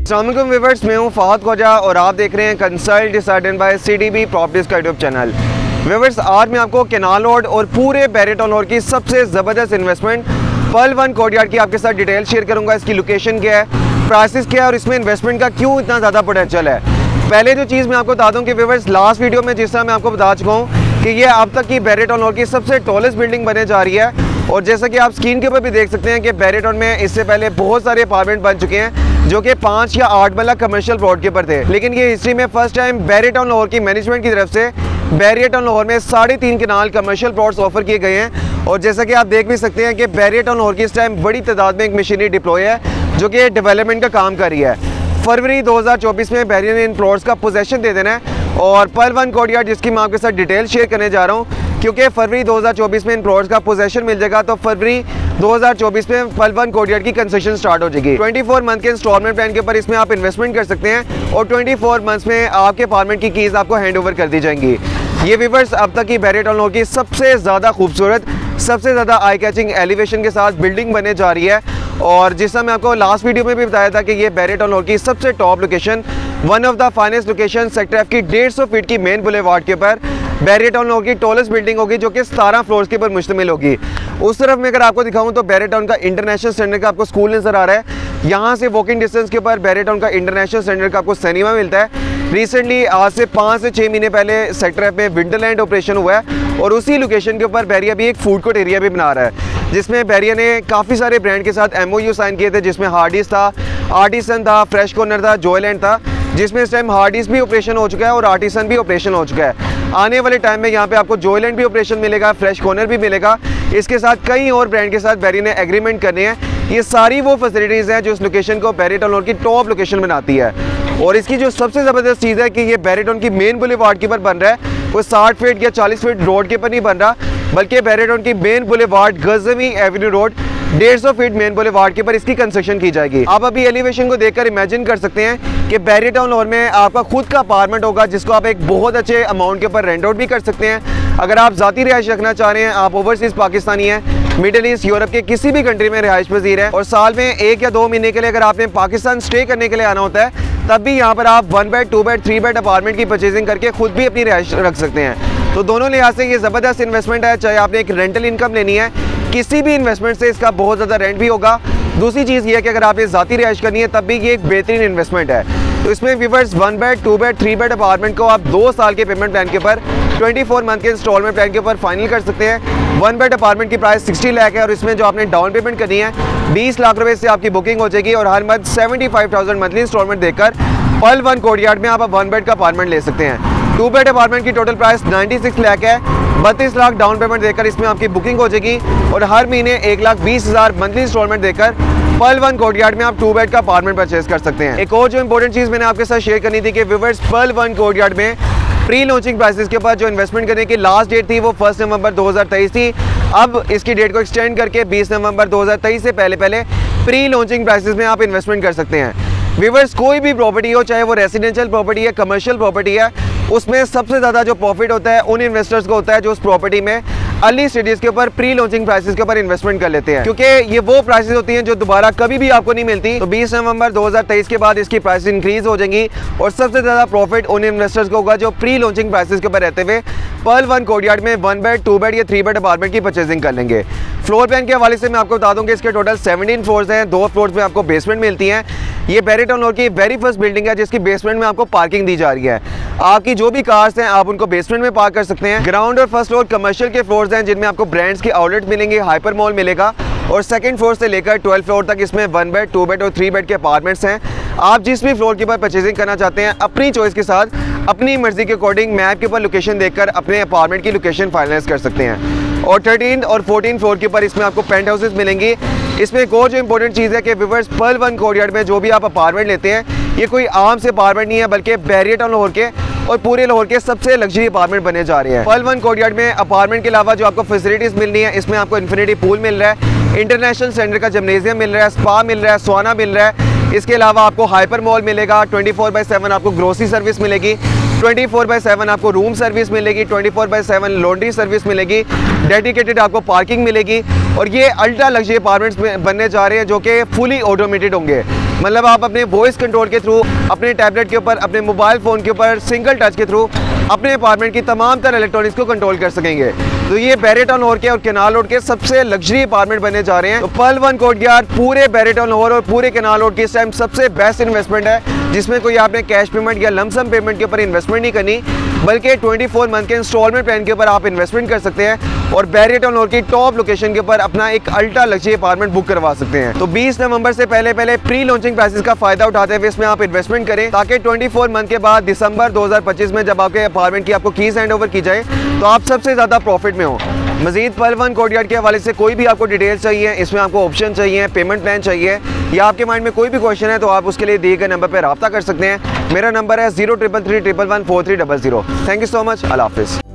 अस्सलाम वालेकुम व्यूअर्स, मैं हूं फहद ख्वाजा और आप देख रहे हैं consult decided by CDB properties का यूट्यूब चैनल। व्यूअर्स, आज मैं आपको कैनाल रोड और पूरे बैरिटन रोड की सबसे ज़बरदस्त इन्वेस्टमेंट पर्ल वन कोर्टयार्ड की आपके साथ डिटेल शेयर करूंगा। इसकी लोकेशन क्या है, प्राइसेस क्या है और इसमें इन्वेस्टमेंट का क्यों इतना ज़्यादा पोटेंशियल है। पहले जो चीज़ मैं आपको बता दूँ कि व्यूअर्स, लास्ट वीडियो में जिस तरह मैं आपको बता चुका हूँ कि ये अब तक की बैरिटन रोड की सबसे टॉलेस्ट बिल्डिंग बनने जा रही है। और जैसा कि आप स्क्रीन के ऊपर भी देख सकते हैं कि बैरिटन में इससे पहले बहुत सारे अपार्टमेंट बन चुके हैं जो कि 5 या 8 मरला कमर्शियल प्लॉट के ऊपर थे, लेकिन ये हिस्ट्री में फर्स्ट टाइम बैरिटन लाहौर की मैनेजमेंट की तरफ से बैरिटन लाहौर में 3.5 कनाल कमर्शियल प्लॉट्स ऑफर किए गए हैं। और जैसा कि आप देख भी सकते हैं कि बैरिटन लाहौर की इस टाइम बड़ी तादाद में एक मशीनरी डिप्लॉय है जो कि डेवलपमेंट का काम कर रही है। फरवरी 2024 में बैरिटन ने इन प्लॉट्स का पोजेसन दे देना है और पर्ल वन कोर्टयार्ड जिसकी मैं आपके साथ डिटेल शेयर करने जा रहा हूँ, क्योंकि फरवरी 2024 में इन प्लॉट्स का पोजेसन मिल जाएगा तो फरवरी 2024 में पर्ल वन कोर्टयार्ड की कंस्ट्रक्शन स्टार्ट हो जाएगी। 24 मंथ के इंस्टॉलमेंट प्लान के ऊपर इसमें आप इन्वेस्टमेंट कर सकते हैं और 24 मंथ्स में आपके अपार्टमेंट की कीज़ आपको हैंड ओवर कर दी जाएंगी। ये व्यूअर्स, अब तक की बैरिटन लाहौर की सबसे ज़्यादा खूबसूरत, सबसे ज़्यादा आई कैचिंग एलिवेशन के साथ बिल्डिंग बनने जा रही है। और जिसका मैं आपको लास्ट वीडियो में भी बताया था कि ये बैरिटन लाहौर की सबसे top location, one of the finest location, sector F की 150 फीट की मेन बुलेवार्ड के ऊपर बैरिटन लाहौर की टॉलेस्ट बिल्डिंग होगी जो कि 17 फ्लोर्स के ऊपर मुश्तमिल होगी। उस तरफ में अगर आपको दिखाऊं तो बैरिटन का इंटरनेशनल स्टैंडर्ड का आपको स्कूल नज़र आ रहा है। यहाँ से वॉकिंग डिस्टेंस के ऊपर बैरिटन का इंटरनेशनल स्टैंडर्ड का आपको सिनेमा मिलता है। रिसेंटली आज से 5 से 6 महीने पहले सेक्टर F में विंटरलैंड ऑपरेशन हुआ है और उसी लोकेशन के ऊपर बैरिया भी एक फूड कोर्ट एरिया भी बना रहा है, जिसमें बैरिया ने काफ़ी सारे ब्रांड के साथ MOU साइन किए थे, जिसमें हार्डीज था, आर्टिसन था, फ्रेश कॉर्नर था, जॉयलैंड था, जिसमें इस टाइम हार्डीज भी ऑपरेशन हो चुका है और आर्टिसन भी ऑपरेशन हो चुका है। आने वाले टाइम में यहाँ पे आपको जॉयलैंड भी ऑपरेशन मिलेगा, फ्रेश कॉर्नर भी मिलेगा। इसके साथ कई और ब्रांड के साथ बैरिया ने एग्रीमेंट करने हैं। ये सारी वो फैसिलिटीज़ हैं जो इस लोकेशन को बैरिटन लाहौर की टॉप लोकेशन बनाती है। और इसकी जो सबसे ज़बरदस्त चीज़ है कि ये बैरिटन की मेन बुलेवार्ड के ऊपर बन रहा है, कोई 60 फीट या 40 फीट रोड के ऊपर नहीं बन रहा, बल्कि बैरिटन की main boulevard Ghaznavi Avenue road 150 feet main boulevard के ऊपर इसकी कंस्ट्रक्शन की जाएगी। आप अभी एलिवेशन को देखकर इमेजिन कर सकते हैं कि बैरिटन लाहौर में आपका खुद का अपार्टमेंट होगा जिसको आप एक बहुत अच्छे अमाउंट के ऊपर रेंट आउट भी कर सकते हैं। अगर आप ज़ाती रिहाइश रखना चाह रहे हैं, आप ओवरसीज़ पाकिस्तानी हैं, मिडिल ईस्ट, यूरोप के किसी भी कंट्री में रिहाइश पजीर है और साल में 1 या 2 महीने के लिए अगर आपने पाकिस्तान स्टे करने के लिए आना होता है, तब भी यहाँ पर आप 1 बेड, 2 बेड, 3 बेड अपार्टमेंट की परचेजिंग करके खुद भी अपनी रिहाइश रख सकते हैं। तो दोनों लिहाज से ये ज़बरदस्त इन्वेस्टमेंट है। चाहे आपने एक रेंटल इनकम लेनी है, किसी भी इन्वेस्टमेंट से इसका बहुत ज़्यादा रेंट भी होगा। दूसरी चीज़ ये है कि अगर आपने ज़ाती रिहाइश करनी है तब भी ये एक बेहतरीन इन्वेस्टमेंट है। तो इसमें viewers 1 bed, 2 bed, 3 bed apartment को आप 2 साल के पेमेंट प्लान के ऊपर 24 मंथ के इंस्टॉलमेंट प्लान के ऊपर फाइनल कर सकते हैं। 1 बेड अपार्टमेंट की प्राइस 60 लाख है और इसमें जो आपने डाउन पेमेंट करनी है 20 लाख रुपए से आपकी बुकिंग हो जाएगी और हर मंथ 75,000 मंथली इंस्टॉलमेंट देकर पर्ल वन कोर्टयार्ड में आप 1 बेड का अपार्टमेंट ले सकते हैं। 2 बेड अपार्टमेंट की टोटल प्राइस 96 लाख है। 32 लाख डाउन पेमेंट देकर इसमें आपकी बुकिंग हो जाएगी और हर महीने 1,20,000 मंथली इंस्टॉलमेंट देकर पर्ल वन कोर्टयार्ड में आप 2 बेड का अपार्टमेंट परचेज कर सकते हैं। एक और जो इंपॉर्टेंट चीज़ मैंने आपके साथ शेयर करनी थी कि व्यूअर्स, पर्ल वन कोर्टयार्ड में प्री लॉन्चिंग प्राइसेस के ऊपर जो इन्वेस्टमेंट करने की लास्ट डेट थी वो 1 नवंबर 2023 थी। अब इसकी डेट को एक्सटेंड करके 20 नवंबर 2023 से पहले प्री लॉन्चिंग प्राइसेस में आप इन्वेस्टमेंट कर सकते हैं। व्यूअर्स, कोई भी प्रॉपर्टी हो, चाहे वो रेजिडेंशियल प्रॉपर्टी है, कमर्शियल प्रॉपर्टी है, उसमें सबसे ज़्यादा जो प्रॉफिट होता है उन इन्वेस्टर्स को होता है जो उस प्रॉपर्टी में अर्ली स्टेजेस के ऊपर प्री लॉन्चिंग प्राइसेस के ऊपर इन्वेस्टमेंट कर लेते हैं, क्योंकि ये वो प्राइसेस होती हैं जो दोबारा कभी भी आपको नहीं मिलती। तो 20 नवंबर 2023 के बाद इसकी प्राइस इंक्रीज हो जाएंगी और सबसे ज़्यादा प्रॉफिट उन इन्वेस्टर्स को होगा जो प्री लॉन्चिंग प्राइसेस के ऊपर रहते हुए पर्ल वन कोर्टयार्ड में 1 बेड, 2 बेड या 3 बेड अपार्टमेंट की परचेजिंग कर लेंगे। फ्लोर प्लान के हवाले से मैं आपको बता दूं कि इसके टोटल 17 फ्लोर्स हैं, 2 फ्लोर्स में आपको बेसमेंट मिलती हैं। ये बैरिटन लाहौर की वेरी फर्स्ट बिल्डिंग है जिसकी बेसमेंट में आपको पार्किंग दी जा रही है। आपकी जो भी कार्स हैं आप उनको बेसमेंट में पार्क कर सकते हैं। ग्राउंड और फर्स्ट फ्लोर कमर्शियल के फ्लोर्स हैं जिनमें आपको ब्रांड्स की आउटलेट मिलेंगे, हाइपर मॉल मिलेगा और सेकंड फ्लोर से लेकर 12 फ्लोर तक इसमें 1 बेड, 2 बेड और 3 बेड के अपार्टमेंट्स हैं। आप जिस भी फ्लोर के ऊपर परचेजिंग करना चाहते हैं अपनी चॉइस के साथ, अपनी मर्जी के अकॉर्डिंग मैप के ऊपर लोकेशन देखकर अपने अपार्टमेंट की लोकेशन फाइनलाइज कर सकते हैं। और 13 और 14 फ्लोर के ऊपर इसमें आपको पेंट हाउसेज मिलेंगी। इसमें एक और जो इंपॉर्टेंट चीज़ है कि व्यूअर्स, पर्ल वन कोर्टयार्ड में जो भी आप अपार्टमेंट लेते हैं ये कोई आम से अपार्टमेंट नहीं है, बल्कि बैरिटन लाहौर के और पूरे लाहौर के सबसे लग्जरी अपार्टमेंट बने जा रहे हैं। पर्ल वन कोर्टयार्ड में अपार्टमेंट के अलावा जो आपको फैसिलिटीज़ मिलनी है, इसमें आपको इन्फिनिटी पूल मिल रहा है, इंटरनेशनल सेंटर का जिम्नेजियम मिल रहा है, स्पा मिल रहा है, सोना मिल रहा है। इसके अलावा आपको हाइपर मॉल मिलेगा, 24/7 आपको ग्रोसरी सर्विस मिलेगी, 24/7 आपको रूम सर्विस मिलेगी, 24/7 लॉन्ड्री सर्विस मिलेगी, डेडिकेटेड आपको पार्किंग मिलेगी। और ये अल्ट्रा लग्जरी अपार्टमेंट्स बनने जा रहे हैं जो कि फुली ऑटोमेटेड होंगे। मतलब आप अपने वॉइस कंट्रोल के थ्रू, अपने टैबलेट के ऊपर, अपने मोबाइल फ़ोन के ऊपर सिंगल टच के थ्रू अपने अपार्टमेंट की तमाम तरह इलेक्ट्रॉनिक्स को कंट्रोल कर सकेंगे। तो ये बैरिटन लाहौर के और कैनाल रोड के सबसे लग्जरी अपार्टमेंट बनने जा रहे हैं। तो पर्ल वन कोर्टयार्ड पूरे बैरिटन लाहौर और पूरे कैनाल रोड की इस टाइम सबसे बेस्ट इन्वेस्टमेंट है, जिसमें कोई आपने कैश पेमेंट या लमसम पेमेंट के ऊपर इन्वेस्टमेंट नहीं करनी, बल्कि 24 मंथ के इंस्टॉलमेंट प्लान के ऊपर आप इन्वेस्टमेंट कर सकते हैं और बैरिटन लाहौर की टॉप लोकेशन के ऊपर अपना एक अल्ट्रा लग्जरी अपार्टमेंट बुक करवा सकते हैं। तो 20 नवंबर से पहले प्री लॉन्चिंग प्राइसेस का फायदा उठाते हुए इसमें आप इन्वेस्टमेंट करें, ताकि 24 मंथ के बाद दिसंबर 2025 में जब आपके अपार्टमेंट की आपको कीज हैंड ओवर की जाए तो आप सबसे ज़्यादा प्रॉफिट में हो। मजीद पर्ल वन कोर्टयार्ड के हवाले से कोई भी आपको डिटेल्स चाहिए, इसमें आपको ऑप्शन चाहिए, पेमेंट प्लान चाहिए, या आपके माइंड में कोई भी क्वेश्चन है, तो आप उसके लिए दिए गए नंबर पर रब्ता कर सकते हैं। मेरा नंबर है 0333114300। Thank you so much. अल्लाह हाफिज़।